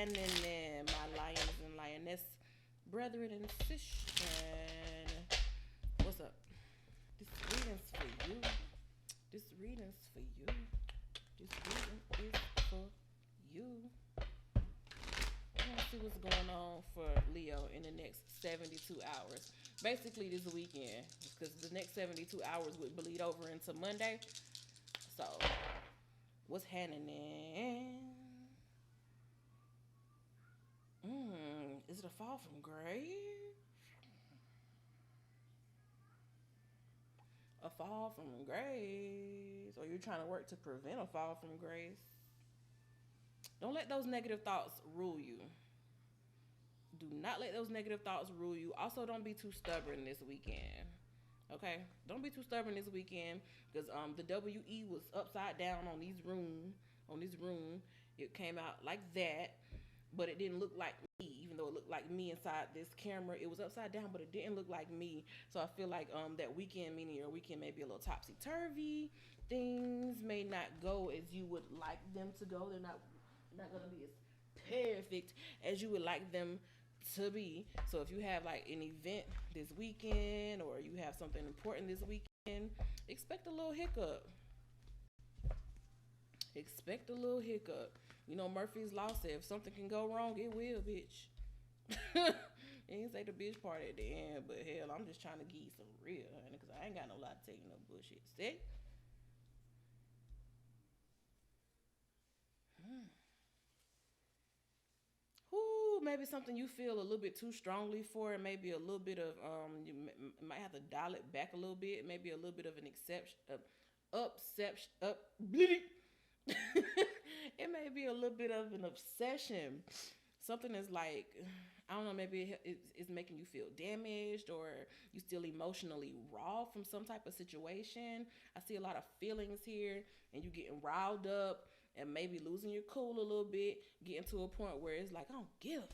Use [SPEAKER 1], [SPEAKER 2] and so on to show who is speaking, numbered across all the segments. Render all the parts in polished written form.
[SPEAKER 1] happening, my lions and lioness, brethren and sisters? What's up? This reading's for you. This reading's for you. This reading is for you. Let's see what's going on for Leo in the next 72 hours. Basically this weekend, because the next 72 hours would bleed over into Monday. So, what's happening? Is it a fall from grace? A fall from grace? Or you're trying to work to prevent a fall from grace? Don't let those negative thoughts rule you. Do not let those negative thoughts rule you. Also, don't be too stubborn this weekend. Okay? Don't be too stubborn this weekend, because the WE was upside down on this room. It came out like that, but it didn't look like me, even though it looked like me inside this camera. It was upside down, but it didn't look like me. So I feel like that weekend, meaning your weekend, may be a little topsy-turvy. Things may not go as you would like them to go. They're not going to be as perfect as you would like them to be. So if you have like an event this weekend, or you have something important this weekend, expect a little hiccup. Expect a little hiccup. You know, Murphy's Law said if something can go wrong, it will, bitch. He didn't say the bitch part at the end, but hell, I'm just trying to give you some real, honey, because I ain't got no lot to tell you no bullshit. See? Maybe something you feel a little bit too strongly for, maybe a little bit of you might have to dial it back a little bit, maybe a little bit of an it may be a little bit of an obsession. Something is like, I don't know, maybe it's making you feel damaged, or you still emotionally raw from some type of situation. I see a lot of feelings here, and you getting riled up, and maybe losing your cool a little bit, getting to a point where it's like, I don't care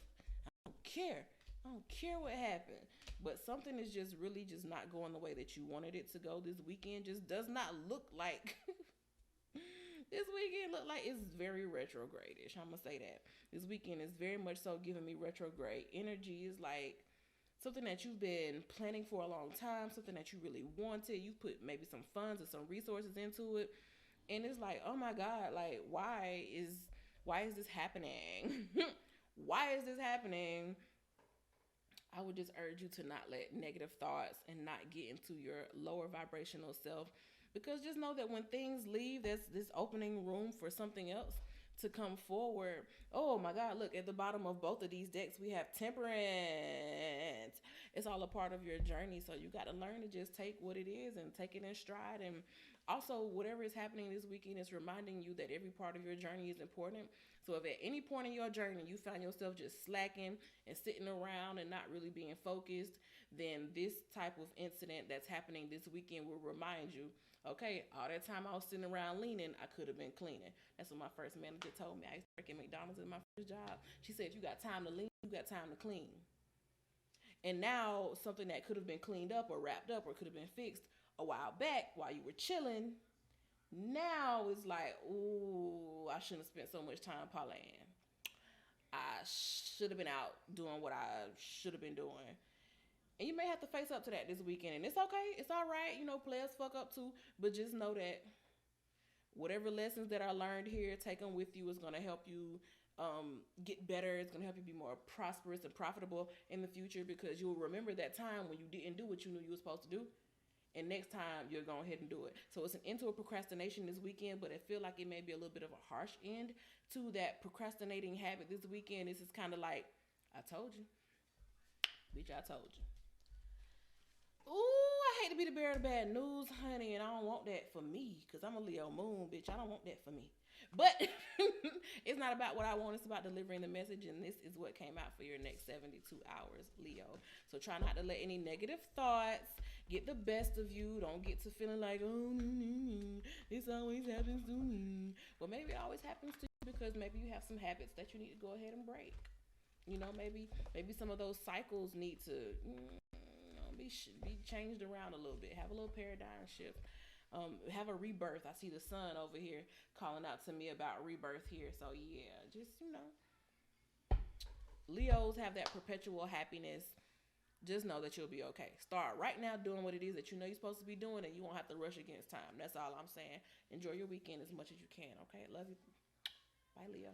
[SPEAKER 1] what happened. But something is just really just not going the way that you wanted it to go. This weekend just does not look like this weekend look like it's very retrograde-ish. I'm gonna say that. This weekend is very much so giving me retrograde energy. Is like something that you've been planning for a long time, something that you really wanted. You put maybe some funds or some resources into it, and it's like, oh my God, like why is this happening? Why is this happening? I would just urge you to not let negative thoughts and not get into your lower vibrational self, because just know that when things leave, there's this opening room for something else to come forward. Oh my God, look at the bottom of both of these decks. We have Temperance. It's all a part of your journey. So you got to learn to just take what it is and take it in stride. And also, whatever is happening this weekend is reminding you that every part of your journey is important. So if at any point in your journey you find yourself just slacking and sitting around and not really being focused, then this type of incident that's happening this weekend will remind you, okay, all that time I was sitting around leaning, I could have been cleaning. That's what my first manager told me. I used to work at McDonald's in my first job. She said, if you got time to lean, you got time to clean. And now something that could have been cleaned up or wrapped up or could have been fixed a while back while you were chilling, now it's like, ooh, I shouldn't have spent so much time parlaying. I should have been out doing what I should have been doing. And you may have to face up to that this weekend. And it's okay. It's all right. You know, players fuck up too. But just know that whatever lessons that are learned here, take them with you. Is going to help you get better. It's going to help you be more prosperous and profitable in the future, because you'll remember that time when you didn't do what you knew you were supposed to do. And next time, you'll go ahead and do it. So it's an end to a procrastination this weekend, but I feel like it may be a little bit of a harsh end to that procrastinating habit this weekend. This is kind of like, I told you. Bitch, I told you. Ooh, I hate to be the bearer of bad news, honey, and I don't want that for me, because I'm a Leo moon, bitch. I don't want that for me. But it's not about what I want. It's about delivering the message, and this is what came out for your next 72 hours, Leo. So try not to let any negative thoughts get the best of you. Don't get to feeling like, oh, this always happens to me. Well, maybe it always happens to you because maybe you have some habits that you need to go ahead and break. You know, maybe some of those cycles need to be changed around a little bit. Have a little paradigm shift. Have a rebirth. I see the sun over here calling out to me about rebirth here. So yeah, just, Leos have that perpetual happiness. Just know that you'll be okay. Start right now doing what it is that you know you're supposed to be doing, and you won't have to rush against time. That's all I'm saying. Enjoy your weekend as much as you can, okay? Love you. Bye, Leo.